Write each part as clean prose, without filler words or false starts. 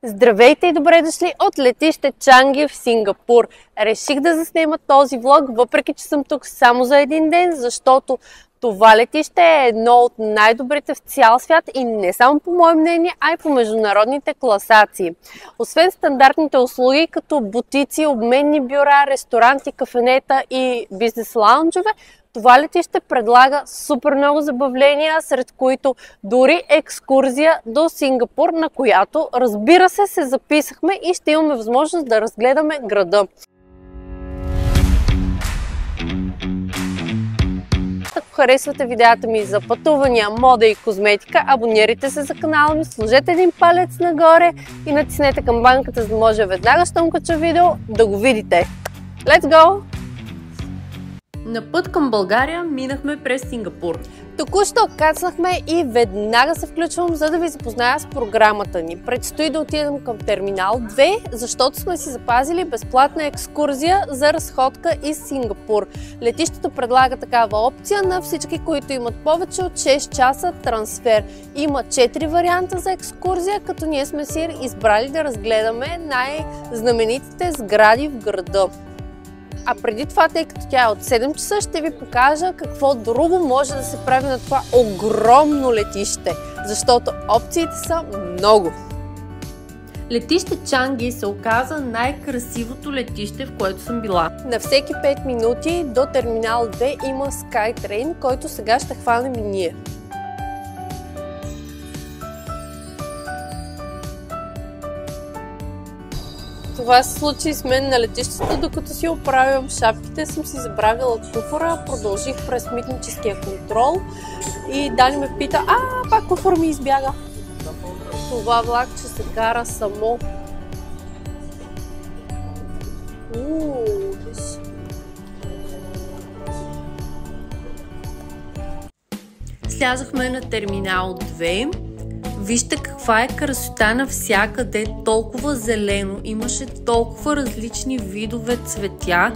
Здравейте и добре дошли от летище Чанги в Сингапур. Реших да заснема този влог, въпреки че съм тук само за един ден, защото това летище е едно от най-добрите в цял свят и не само по мое мнение, а и по международните класации. Освен стандартните услуги, като бутици, обменни бюра, ресторанти, кафенета и бизнес лаунджове, това летище предлага супер много забавления, сред които дори екскурзия до Сингапур, на която, разбира се записахме и ще имаме възможност да разгледаме града. Ако харесвате видеята ми за пътувания, мода и козметика, абонирайте се за канала ми, сложете един палец нагоре и натиснете камбанката, за да може веднага, щом кача видео, да го видите. Let's go! На път към България минахме през Сингапур. Току-що кацнахме и веднага се включвам, за да ви запозная с програмата ни. Предстои да отидем към терминал 2, защото сме си запазили безплатна екскурзия за разходка из Сингапур. Летището предлага такава опция на всички, които имат повече от 6 часа трансфер. Има 4 варианта за екскурзия, като ние сме си избрали да разгледаме най-знаменитите сгради в града. А преди това, тъй като тя е от 7 часа, ще ви покажа какво друго може да се прави на това огромно летище, защото опциите са много. Летище Чанги се оказа най-красивото летище, в което съм била. На всеки 5 минути до терминал 2 има SkyTrain, който сега ще хванем и ние. Това се случи с мен на летището, докато си оправям шапките, съм си забравила куфара, продължих през митническия контрол и Дани ме пита, пак куфар ми избяга. Това влакче се кара само. Слязахме на терминал 2. Вижте каква е красота навсякъде, толкова зелено, имаше толкова различни видове цветя,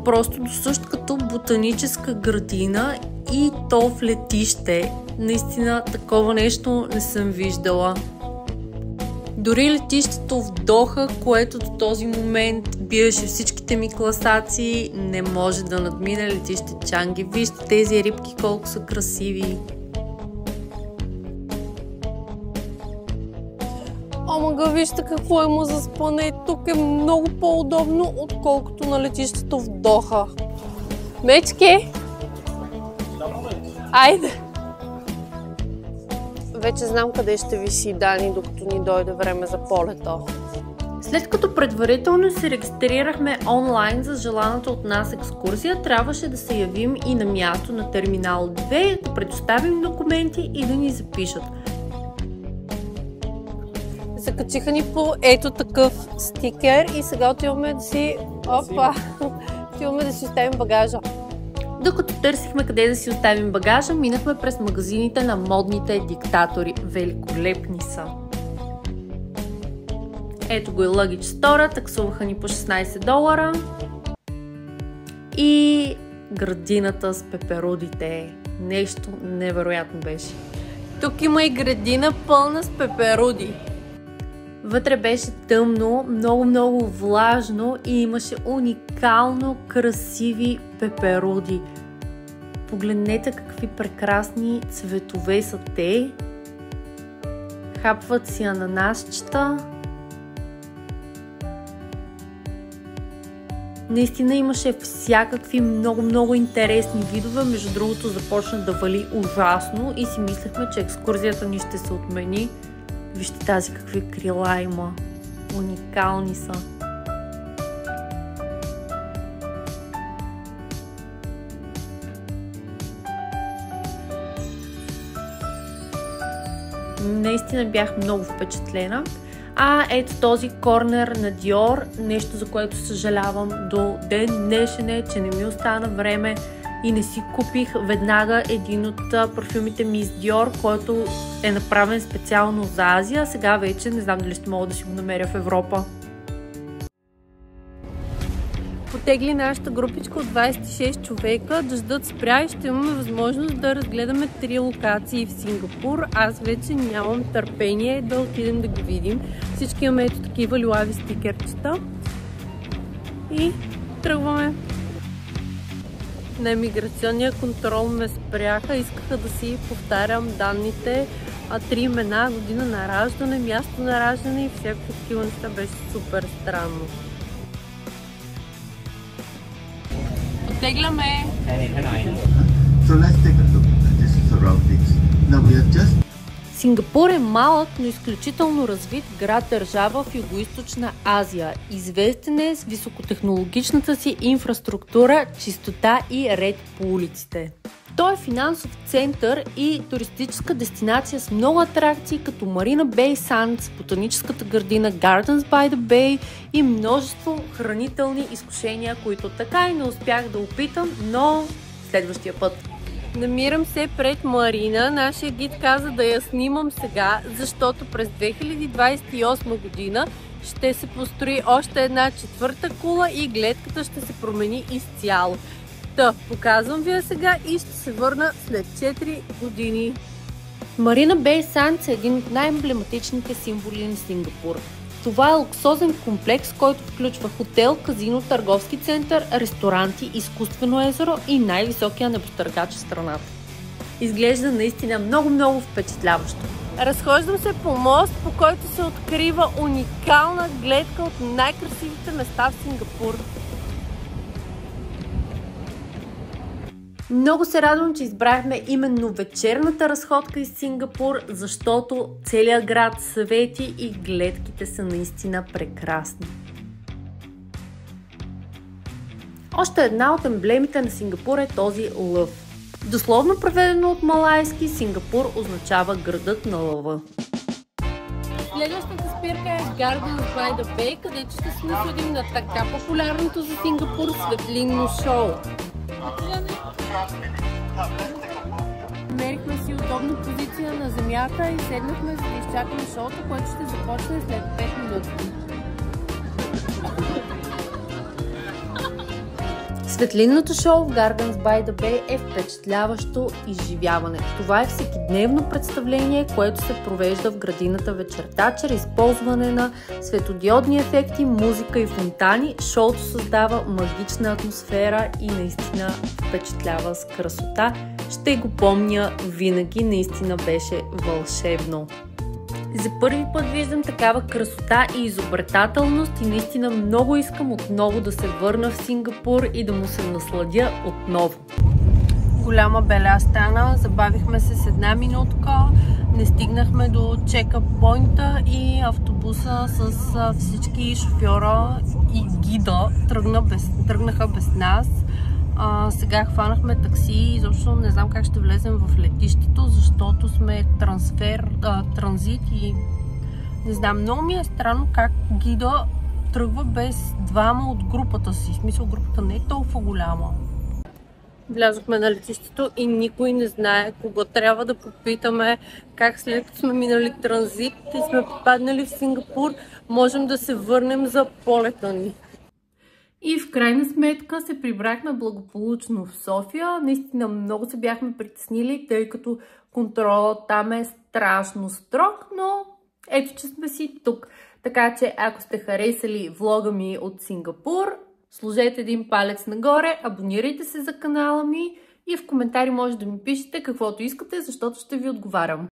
просто досъщ като ботаническа градина и то в летище. Наистина такова нещо не съм виждала. Дори летището в Доха, което до този момент биеше всичките ми класации, не може да надмине летище Чанги. Вижте тези рибки колко са красиви. Омага, вижте какво има за спане. Тук е много по-удобно, отколкото на летището в Доха. Мечки! Айде! Вече знам къде ще виси Дани, докато ни дойде време за полета. След като предварително се регистрирахме онлайн за желаната от нас екскурзия, трябваше да се явим и на място на терминал 2, да предоставим документи и да ни запишат. Закачиха ни по ето такъв стикер и сега отиваме да си... отиваме да си оставим багажа. Докато търсихме къде да си оставим багажа, минахме през магазините на модните диктатори. Великолепни са! Ето го и Luggage Store, таксуваха ни по $16. И градината с пеперудите. Нещо невероятно беше. Тук има и градина пълна с пеперуди. Вътре беше тъмно, много влажно и имаше уникално красиви пеперуди. Погледнете какви прекрасни цветове са те. Хапват си ананасчета. Наистина имаше всякакви много интересни видове. Между другото започна да вали ужасно и си мислехме, че екскурзията ни ще се отмени. Вижте тази какви крила има. Уникални са. Наистина бях много впечатлена. Ето този корнер на Dior, нещо за което съжалявам до ден днешен е, че не ми остана време и не си купих веднага един от парфюмите ми с Dior, който е направен специално за Азия. Сега вече не знам дали ще мога да си го намеря в Европа. По Тегли нашата групичка от 26 човека. Дъждът спря и ще имаме възможност да разгледаме 3 локации в Сингапур. Аз вече нямам търпение да отидем да ги видим. Всички имаме ето такива лилави стикерчета. И тръгваме. На имиграционния контрол ме спряха. Искаха да си повтарям данните. 3 имена, година на раждане, място на раждане и всякакви такива неща. Беше супер странно. Оттегляме! Сингапур е малък, но изключително развит град-държава в Югоизточна Азия. Известен е с високотехнологичната си инфраструктура, чистота и ред по улиците. Той е финансов център и туристическа дестинация с много атракции, като Марина Бей Сандс, ботаническата градина Gardens by the Bay и множество хранителни изкушения, които така и не успях да опитам, но следващия път. Намирам се пред Марина. Нашия гид каза да я снимам сега, защото през 2028 година ще се построи още една 4-та кула и гледката ще се промени изцяло. Показвам ви я сега и ще се върна след 4 години. Марина Бей Сандс е един от най-емблематичните символи на Сингапур. Това е луксозен комплекс, който включва хотел, казино, търговски център, ресторанти, изкуствено езеро и най-високия небостъргач в страната. Изглежда наистина много впечатляващо. Разхождам се по мост, по който се открива уникална гледка от най-красивите места в Сингапур. Много се радвам, че избрахме именно вечерната разходка из Сингапур, защото целият град свети и гледките са наистина прекрасни. Още една от емблемите на Сингапур е този лъв. Дословно преведено от малайски, Сингапур означава градът на лъва. Следващата спирка е Gardens by the Bay, където ще се насладим на така популярното за Сингапур светлинно шоу. Намерихме си удобна позиция на земята и седнахме за да изчакаме шоуто, което ще започне след 5 минути. Светлинното шоу в Gardens by the Bay е впечатляващо изживяване. Това е всекидневно представление, което се провежда в градината вечерта чрез използване на светодиодни ефекти, музика и фонтани. Шоуто създава магична атмосфера и наистина впечатлява с красота. Ще го помня винаги, наистина беше вълшебно. За първи път виждам такава красота и изобретателност и наистина много искам отново да се върна в Сингапур и да му се насладя отново. Голяма беля стана, забавихме се с 1 минутка, не стигнахме до чекапойнта и автобуса с всички шофьора и гида тръгнаха без нас. Сега хванахме такси и изобщо не знам как ще влезем в летището, защото сме транзит и не знам, много ми е странно как гида тръгва без двама от групата си. В смисъл, групата не е толкова голяма. Влязохме на летището и никой не знае кога трябва да попитаме как след като сме минали транзит и сме попаднали в Сингапур, можем да се върнем за полета ни. И в крайна сметка се прибрахме благополучно в София. Наистина много се бяхме притеснили, тъй като контролът там е страшно строг, но ето, че сме си тук. Така че ако сте харесали влога ми от Сингапур, сложете един палец нагоре, абонирайте се за канала ми и в коментари може да ми пишете каквото искате, защото ще ви отговарям.